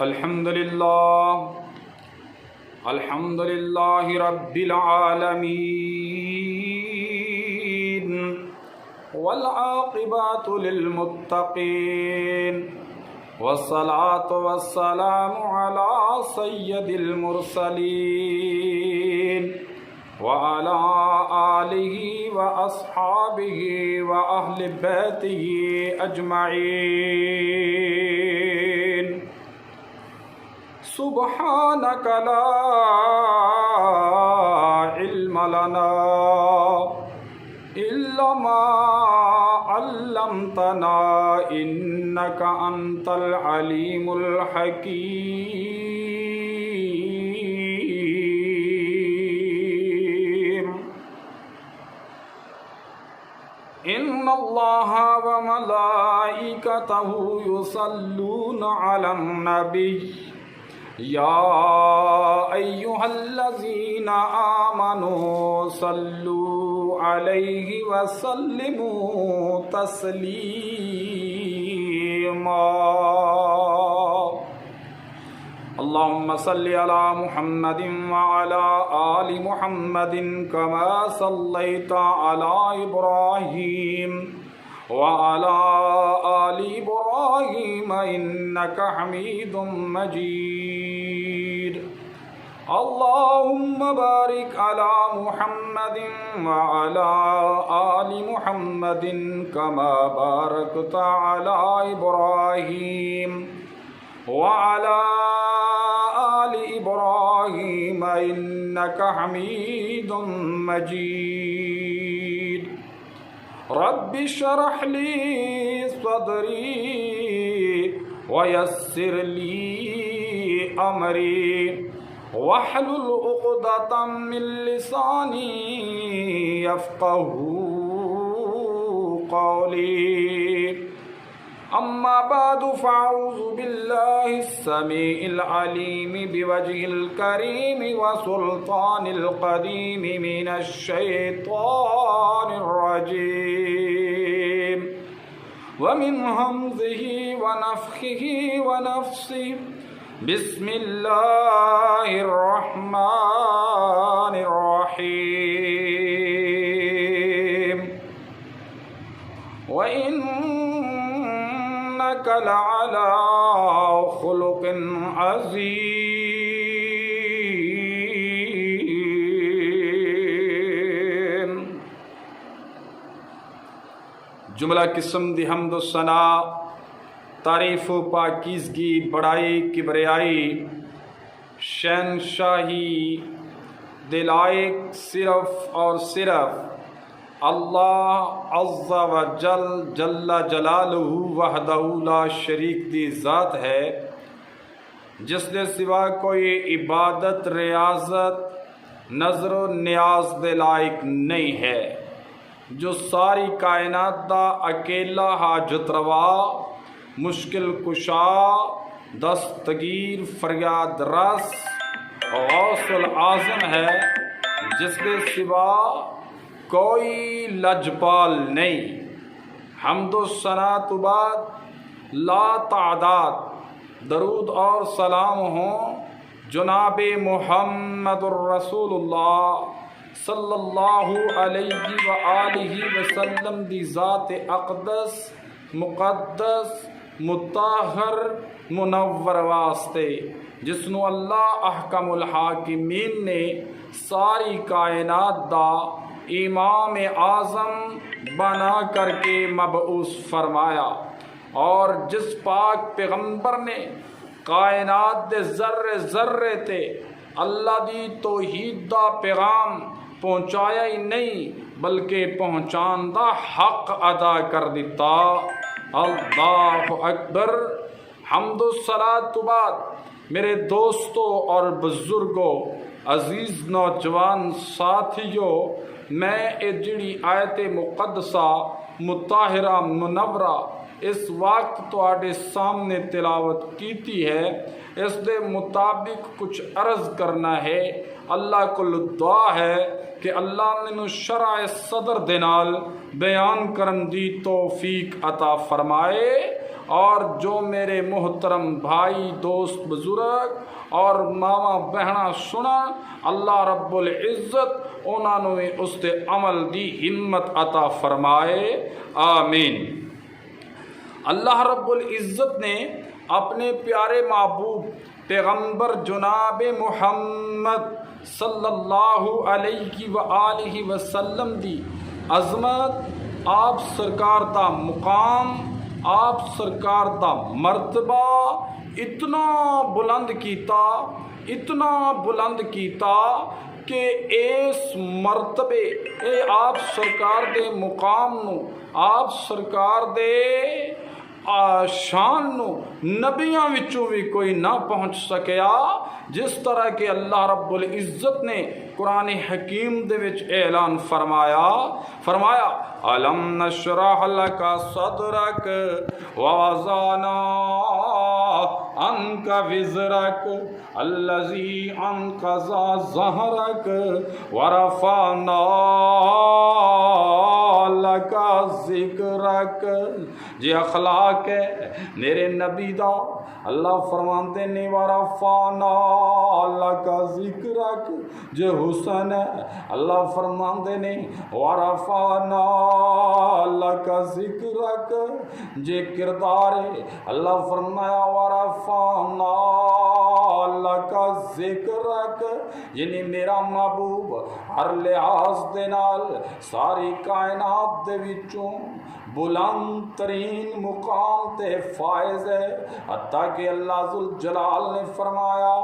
الحمد للہ رب العالمین والعاقبۃ للمتقین والصلاة والسلام علی سید المرسلین وعلى آلہ واصحابہ واہل بیتہ اجمعین۔ سبحانک لا علم لنا الا ما علمتنا انک انت العلیم الحکیم۔ ان اللہ وملائکتہ یصلون علی النبی یا ایہا الذین آمنوا صلوا علیہ وسلموا تسلیما۔ اللہم صلی علی محمد وعلی آل محمد کما صلیت علی ابراہیم وعلى آل إبراهيم إنك حميد مجيد۔ اللهم بارك على محمد وعلى آل محمد كما باركت على إبراهيم وعلى آل إبراهيم إنك حميد مجيد۔ رب اشرح لي صدري ويسر لي أمري واحلل عقدة من لساني يفقهوا قولي۔ أما بعد فأعوذ بالله السميع العليم بوجه الكريم وسلطان القديم من الشيطان الرجيم ومن همزه ونفخه ونفسه۔ بسم الله الرحمن الرحيم۔ وإنك لعلى خلق عظيم۔ جملہ قسم دی حمد و ثنا، تعریف و پاکیزگی، بڑائی، کبریائی، شہنشاہی دلائق صرف اور صرف اللہ عز و جل جل جلالہ وحدہ لا شریک دی ذات ہے، جس کے سوا کوئی عبادت، ریاضت، نظر و نیاز دے لائق نہیں ہے، جو ساری کائنات دا اکیلا حاجت روا، مشکل کشا، دستگیر، فریاد رس، غوث العظم ہے، جس کے سوا کوئی لجپال نہیں۔ حمد و ثنا تو بعد لا تعداد درود اور سلام ہوں جناب محمد الرسول اللہ صلی اللہ علیہ وآلہ وسلم دی ذات اقدس، مقدس، مطہر، منور واسطے، جس نو اللہ احکم الحاکمین نے ساری کائنات دا امام اعظم بنا کر کے مبعوث فرمایا، اور جس پاک پیغمبر نے کائنات دے ذرے ذرے تے اللہ دی توحید دا پیغام پہنچایا ہی نہیں بلکہ پہنچان دا حق ادا کر دیتا۔ اللہ اکبر۔ حمد و صلاۃ تو بعد میرے دوستوں اور بزرگوں، عزیز نوجوان ساتھیوں، میں جڑی آیت مقدسہ مطہرہ منورہ اس وقت تواڈے سامنے تلاوت کیتی ہے، اس دے مطابق کچھ عرض کرنا ہے۔ اللہ کو دعا ہے کہ اللہ مینوں شرع صدر دے نال بیان کرن دی توفیق عطا فرمائے، اور جو میرے محترم بھائی دوست بزرگ اور ماما بہنا سنا اللہ رب العزت انہوں نے اس تے عمل دی ہمت عطا فرمائے آمین۔ اللہ رب العزت نے اپنے پیارے محبوب پیغمبر جناب محمد صلی اللہ علیہ وآلہ وسلم دی عظمت، آپ سرکار دا مقام، آپ سرکار دا مرتبہ اتنا بلند کیتا، اتنا بلند کیتا کہ اس مرتبے اے آپ سرکار دے مقام نو، آپ سرکار دے شان نو نبیاں وچوں بھی کوئی نہ پہنچ سکیا، جس طرح کہ اللہ رب العزت نے قرآن حکیم دے وچ اعلان فرمایا الم نشرح لک صدرک ووضعنا عنک وزرک الذی انقض ظہرک ورفعنا لک ذکرک۔ جی اخلاق ہے میرے نبی دا، اللہ فرماتے نے ورفعنا لک ذکرک۔ جو حسن ہے اللہ فرماتے نے ورفعنا لک ذکرک۔ جے کردار ہے اللہ فرمایا ورفعنا لک ذکرک، یعنی میرا محبوب ہر لحاظ دے نال ساری کائنات دے وچوں بلند ترین مقام تے فائز ہے، حتیٰ کہ اللہ ذوالجلال نے فرمایا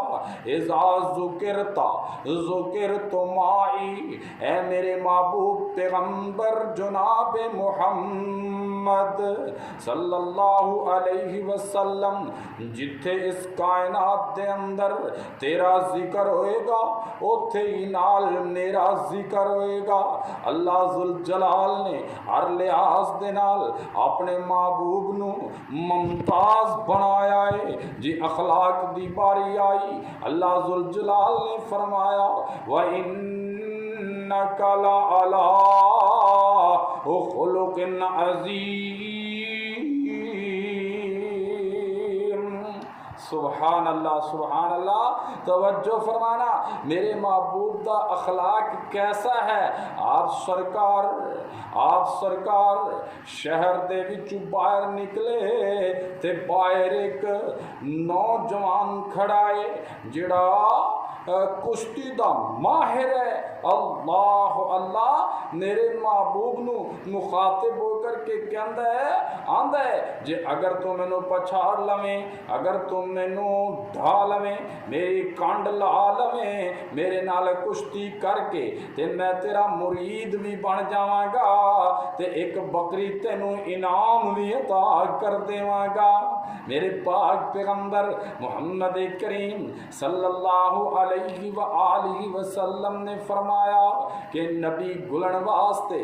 اذا ذکرت معی، اے میرے محبوب پیغمبر جناب محمد صلی اللہ علیہ وسلم، جتھے اس کائنات دے اندر تیرا ذکر ہوئے گا اوتھے ہی نال میرا ذکر ہوئے گا۔ اللہ ذوالجلال نے ہر لحاظ دے نال اپنے محبوب نو ممتاز بنایا ہے۔ جی اخلاق دی باری آئی اللہ ذوالجلال نے فرمایا وَإِنَّكَ لَعَلَىٰ خُلُقٍ عَظِيمٍ۔ سبحان اللہ سبحان اللہ، توجہ فرمانا میرے محبوب دا اخلاق کیسا ہے۔ آپ سرکار شہر دے وچوں باہر نکلے تے باہر ایک نوجوان کھڑا ہے جڑا کشتی دا ماہر ہے۔ اللہ اللہ میرے محبوب نو مخاطب ہو کر کے آندا ہے جے اگر تو مینوں پچھاڑ لویں، اگر تو مینوں ڈھا لویں، میری کانڈ لا لویں، میرے نال کشتی کر کے تے میں تیرا مرید بھی بن جاواں گا تے ایک بکری تینوں انعام بھی عطا کر دیواں گا۔ میرے پاک پیغمبر محمد کریم صلی اللہ علیہ وآلہ وسلم نے فرمایا کہ نبی گلن واسطے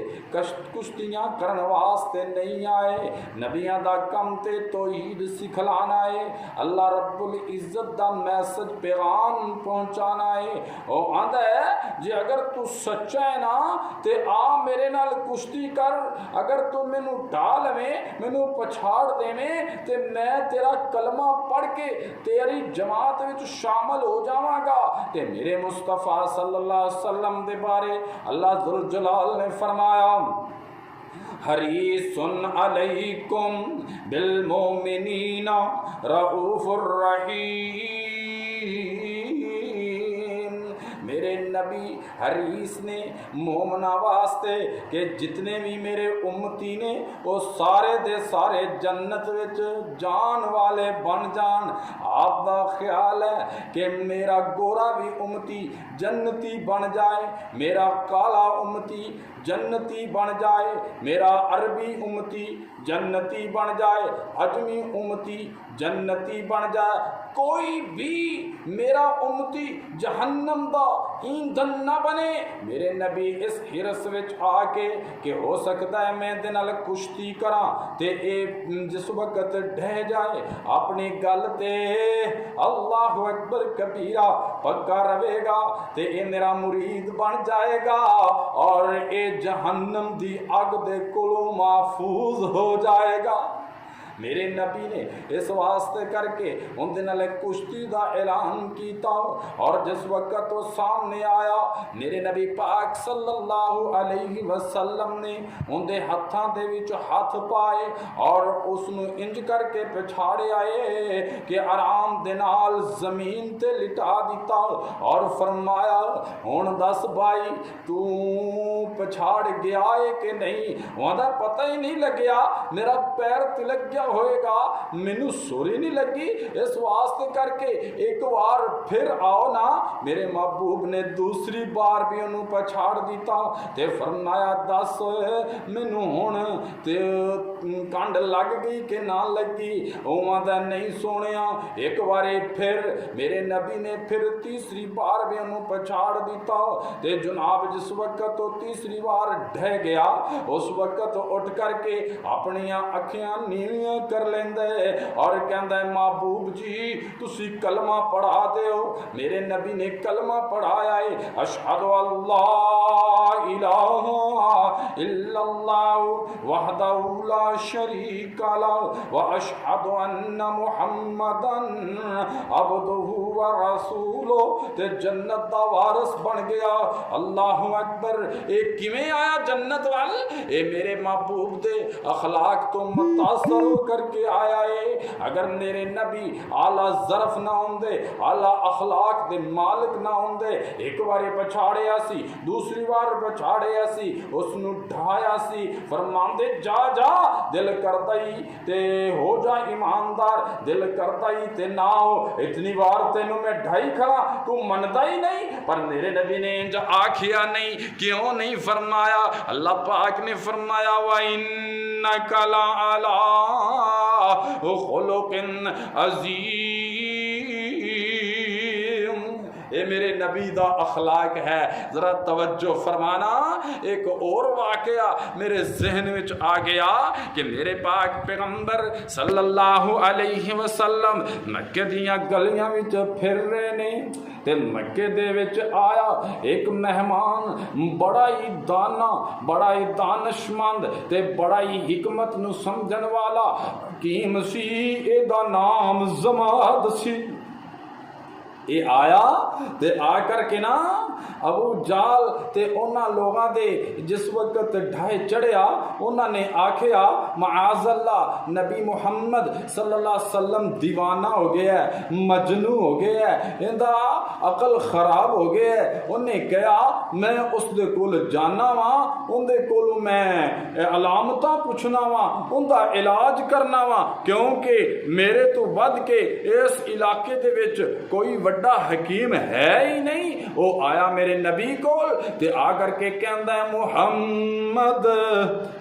کشتیاں کرن واسطے نہیں آئے، نبیاں دا کم تے توحید سکھلانا ہے، اللہ رب العزت دا میسج پیغام پہنچانا ہے۔ او آندا ہے جی اگر تو سچا ہے نا تے آ میرے نال کشتی کر، اگر تو مینوں ڈھا لویں، مینوں پچھاڑ دیویں تے میں تیرا کلمہ پڑھ کے تیری جماعت وچ شامل ہو جاواں گا۔ تے میرے مصطفیٰ صلی اللہ علیہ وسلم دے بارے اللہ ذوالجلال نے فرمایا حریص علیکم بالمؤمنین رؤوف الرحیم۔ میرے نبی حریص نے مومنہ واسطے کہ جتنے بھی میرے امتی نے وہ سارے دے سارے جنت وچ جان والے بن جان۔ آپ دا خیال ہے کہ میرا گورا بھی امتی جنتی بن جائے، میرا کالا امتی جنتی بن جائے، میرا عربی امتی جنتی بن جائے، عجمی امتی جنتی بن جائے، کوئی بھی میرا امتی جہنم دا ایندھن نہ بنے۔ میرے نبی اس حرص وچ آ کے کہ ہو سکتا ہے میں دے نال کشتی کراں تے اے جس وقت ڈہ جائے اپنی گل تے اللہ اکبر کبیرہ پکا رہے گا تے اے میرا مرید بن جائے گا اور اے جہنم دی اگ دے کولوں محفوظ ہو جائے گا۔ میرے نبی نے اس واسطے کر کے ان دن کشتی دا اعلان کیتا اور جس وقت وہ سامنے آیا میرے نبی پاک صلی اللہ علیہ وسلم نے ان دے ہتھاں دے وچ ہاتھ پائے اور اس نو انج کر کے پچھاڑے آئے کہ آرام دے نال زمین تے لٹا دیتا اور فرمایا ہن دس بھائی تو پچھاڑ گیا ہے کہ نہیں؟ وہاں پتہ ہی نہیں لگیا، میرا پیر تلک گیا ہوئے گا، مینو سوری نہیں لگی، اس واسطے کر کے ایک بار پھر آؤ نا۔ میرے محبوب نے دوسری بار بھی انہوں پچھاڑ دیتا تے فرمایا دس مینو ہن تے کنڈ لگ گئی کہ نہ لگی؟ وہاں نہیں سونیا۔ ایک بارے پھر میرے نبی نے پھر تیسری بار بھی انہوں پچھاڑ دیتا تے جناب جس وقت تو تیسری بار ڈھہ گیا اس وقت اٹھ کر کے اپنی اکھیاں نیویاں کر لیندے اور کہندا ہے محبوب جی تسی کلمہ پڑھا دے ہو۔ میرے نبی نے کلمہ پڑھایا ہے اشہد اللہ الہ الا اللہ وحدہ لا شریک لہ واشہد ان محمدا عبدہ ورسولہ تے جنت دا وارث بن گیا۔ اللہ اکبر۔ اے کیویں آیا جنت وال؟ اے میرے محبوب دے اخلاق تو متاثر ہو کر کے آیا ہے۔ اگر میرے نبی اعلیٰ ظرف نہ ہوندے، اعلیٰ اخلاق دے مالک نہ ہوندے، ایک بار پچھاڑیا سی، دوسری بار پچھاڑیا سی، اس نو ڈھایا سی، فرماندے جا جا دل کرتا ہی تے ہو جا ایماندار، دل کرتا ہی تے نہ ہو، اتنی بار تینوں میں ڈھائی کھڑا تو مندا ہی نہیں۔ پر میرے نبی نے انج آکھیا نہیں، کیوں نہیں فرمایا؟ اللہ پاک نے فرمایا وَإِنَّكَ لَعَلَىٰ خُلُقٍ عَظِيمٍ۔ اے میرے نبی دا اخلاق ہے۔ ذرا توجہ فرمانا۔ ایک اور واقعہ میرے ذہن وچ آ گیا کہ میرے پاک پیغمبر صلی اللہ علیہ وسلم مکے دیاں گلیاں وچ پھر رہے نے تے مکے دے وچ آیا ایک مہمان بڑا ہی دانا، بڑا ہی دانشمند تے بڑا ہی حکمت نو سمجھن والا حکیم سی۔ اے دا نام زماد سی۔ اے آیا تے آ کر کے نا ابو جال تے اونا لوگاں دے جس وقت ڈھائے چڑھیا اونا نے آکھیا معاذ اللہ نبی محمد صلی اللہ علیہ وسلم دیوانہ ہو گیا ہے، مجنو ہو گیا ہے، اندہ عقل خراب ہو گیا ہے۔ انہیں کہا میں اس دے کول جانا وا، ان دے کول میں علامتاں پوچھنا وا، ان دا علاج کرنا وا، کیونکہ میرے تو ود کے اس علاقے دے وچ کوئی وڈا حکیم ہے ہی نہیں۔ وہ آیا میرے نبی کول تے آ کر کے کہندا ہے محمد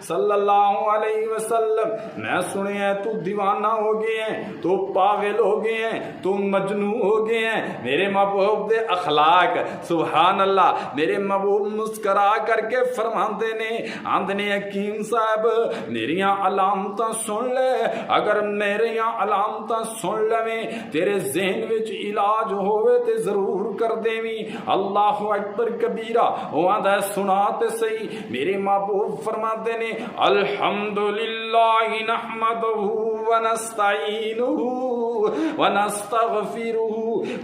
صلی اللہ علیہ وسلم میں سنیا تو دیوانہ ہو گئے ہیں، تو پاگل ہو گئے ہیں، تو مجنون ہو گئے ہیں۔ میرے محبوب دے اخلاق سبحان اللہ۔ میرے محبوب مسکرا کر کے فرماندے نے آندنے حکیم صاحب میریاں علامتاں سن لے، اگر میریاں علامتاں سن لے تیرے ذہن وچ علاج ہوئے تے ضرور کر دیویں۔ اللہ اکبر کبیرہ۔ وہاں سنا تے صحیح۔ میرے محبوب فرماتے نے الحمدللہ نحمدہ ونستعینہ ونستغفرہ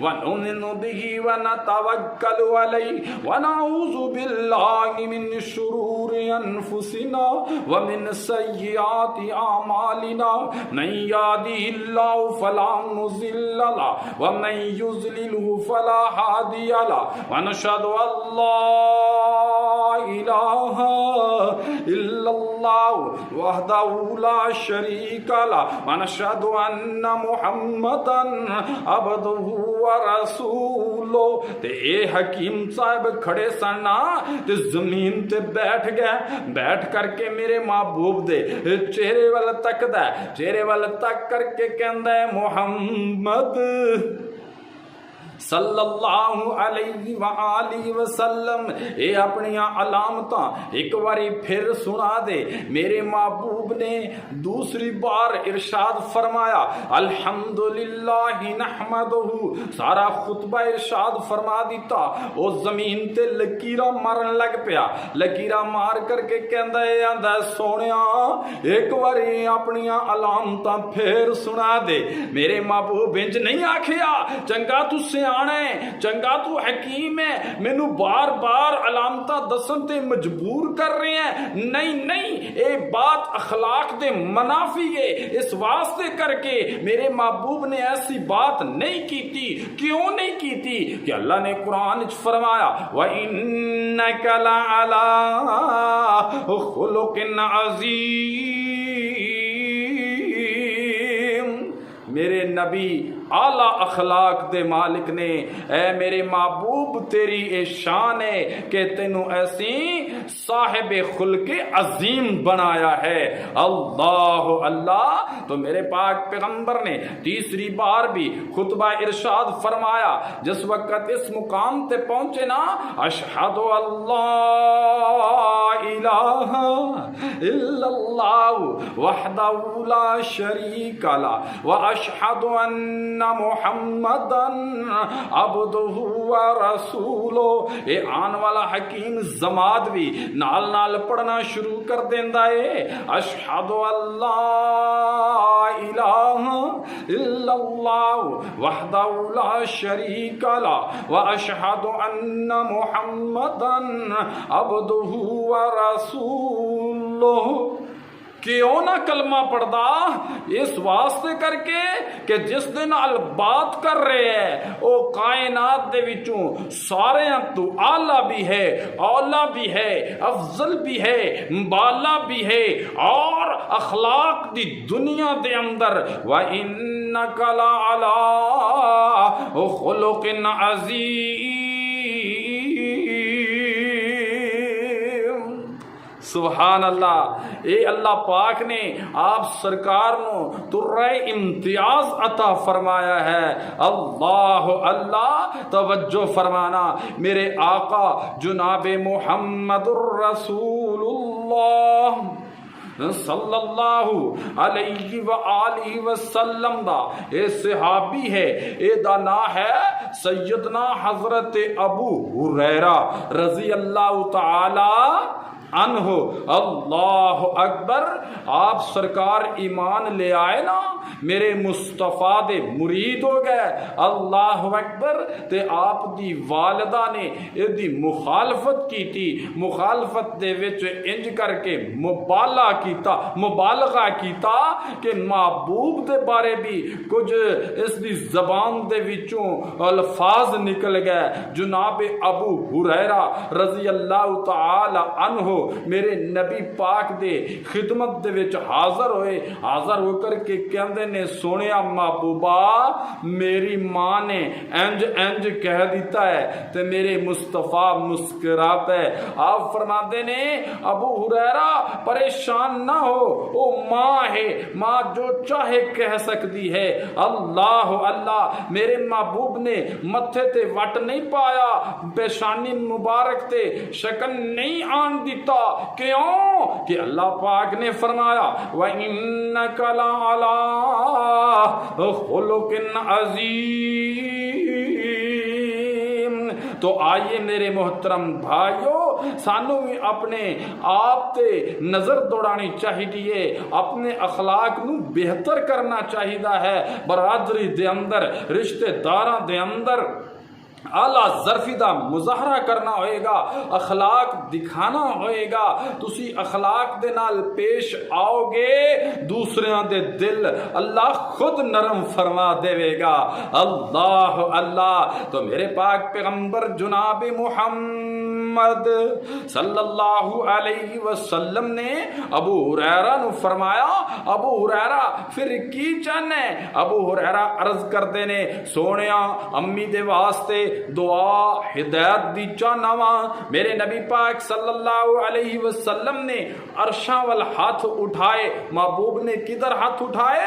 ونؤمن بہ ونتوکل علیہ ونعوذ باللہ من شرور انفسنا ومن سیئات اعمالنا من یہدہ اللہ فلا مضل لہ ومن یضللہ فلا ہادی لہ ونشہد ان لا الہ الا اللہ وحدہ لا شریک لہ ونشہد ان محمدا عبدہ ورسولہ۔ تے اے حکیم صاحب کھڑے سننا تے زمین تے بیٹھ گئے، بیٹھ کر کے میرے محبوب دے چہرے وال تکدا ہے، چہرے وال تک کر کے کہندا ہے محمد صلی اللہ علیہ وآلہ وسلم اے اپنی علامتاں ایک باری پھر سنا دے۔ میرے محبوب نے دوسری بار ارشاد فرمایا الحمدللہ نحمدہ، سارا خطبہ ارشاد فرما دیتا۔ او زمین تے لکیرہ مارن لگ پیا، لکیرہ مار کر کے کہندا ہے آندا سونیا ایک باری اپنی علامتاں پھر سنا دے۔ میرے محبوب انج نہیں آکھیا چنگا تو سیاںا ہے، چنگا تو حکیم ہے، مینوں بار بار علامتاں دسن تے مجبور کر رہے ہیں، نہیں نہیں، اے بات اخلاق دے منافی ہے۔ اس واسطے کر کے میرے محبوب نے ایسی بات نہیں کیتی۔ کیوں نہیں کیتی؟ کہ اللہ نے قرآن وچ فرمایا وَإِنَّكَ لَعَلَىٰ خُلُقٍ عَظِيمٍ، میرے نبی اعلیٰ اخلاق دے مالک نے اے میرے محبوب تیری اے شان ہے کہ تینوں ایسی صاحب خلق عظیم بنایا ہے۔ اللہ اللہ، تو میرے پاک پیغمبر نے تیسری بار بھی خطبہ ارشاد فرمایا۔ جس وقت اس مقام تے پہنچے نا، اشہد اللہ الہ الا اللہ وحدہ لا شریک لہ واشہد ان محمدن عبدہ ورسولہ، اے آن والا حکیم زماد بھی نال نال پڑھنا شروع کر دیندا ہے۔ اشہد اللہ الہ الا اللہ وحدہ لا شریک لہ واشہد ان محمدن عبدہ ورسولہ۔ کیوں نہ کلمہ پڑھدا؟ اس واسطے کر کے کہ جس دن بات کر رہے ہیں او کائنات دے وچوں سارے تو اعلیٰ بھی ہے، اولا بھی ہے، افضل بھی ہے، بالا بھی ہے، اور اخلاق دی دنیا دے اندر وَإِنَّكَ لَعَلَىٰ خُلُقٍ عَظِيمٍ۔ سبحان اللہ، اے اللہ پاک نے آپ سرکار نو ترہ امتیاز عطا فرمایا ہے۔ اللہ اللہ، توجہ فرمانا، میرے آقا جناب محمد الرسول اللہ صلی اللہ علیہ وآلہ وسلم دا اے صحابی ہے، اے دا نام ہے سیدنا حضرت ابو ہریرہ رضی اللہ تعالی عنہ۔ اللہ اکبر، آپ سرکار ایمان لے آئے نا، میرے مصطفیٰ دے مرید ہو گئے۔ اللہ اکبر، تے آپ دی والدہ نے اے دی مخالفت کی تھی، مخالفت دے وچ انج کر کے مبالغہ کیتا کہ محبوب دے بارے بھی کچھ اس دی زبان دے وچوں الفاظ نکل گئے۔ جناب ابو ہریرہ رضی اللہ تعالی عنہ میرے نبی پاک دے خدمت دے وچ حاضر ہوئے، حاضر ہو کر کے کہندے نے سونیا محبوبہ میری ماں نے انج انج کہہ دیتا ہے، تے میرے مصطفیٰ مسکرا پہ۔ آپ فرماتے نے ابو ہریرہ پریشان نہ ہو، او ماں ہے، ماں جو چاہے کہہ سکتی ہے۔ اللہ اللہ، میرے محبوب نے متھے تے وٹ نہیں پایا، پیشانی مبارک تے شکن نہیں آن دیتا۔ کیوں کہ اللہ پاک نے فرمایا وَإِنَّكَ لَعَلَىٰ خُلُقٍ عَظِيمٍ۔ تو آئیے میرے محترم بھائیو، سانو بھی اپنے آپ تے نظر دوڑانی چاہیے، اپنے اخلاق نو بہتر کرنا چاہیے ہے، برادری دے اندر، رشتہ داراں دے اندر اعلیٰ ظرفی دا مظاہرہ کرنا ہوئے گا، اخلاق دکھانا ہوئے گا۔ تسی اخلاق دے نال پیش آؤ گے، دوسریاں دے دل اللہ خود نرم فرما دے گا۔ اللہ اللہ، تو میرے پاک پیغمبر جناب محمد صلی اللہ علیہ وسلم نے ابو ہریرہ نو فرمایا ابو ہریرہ پھر کی چاہنے؟ ابو ہریرہ عرض کردے نے سونیا امی دے واسطے دعا ہدایت دی چاہنا وا۔ میرے نبی پاک صلی اللہ علیہ وسلم نے عرشاں وال ہاتھ اٹھائے۔ محبوب نے کدھر ہاتھ اٹھائے؟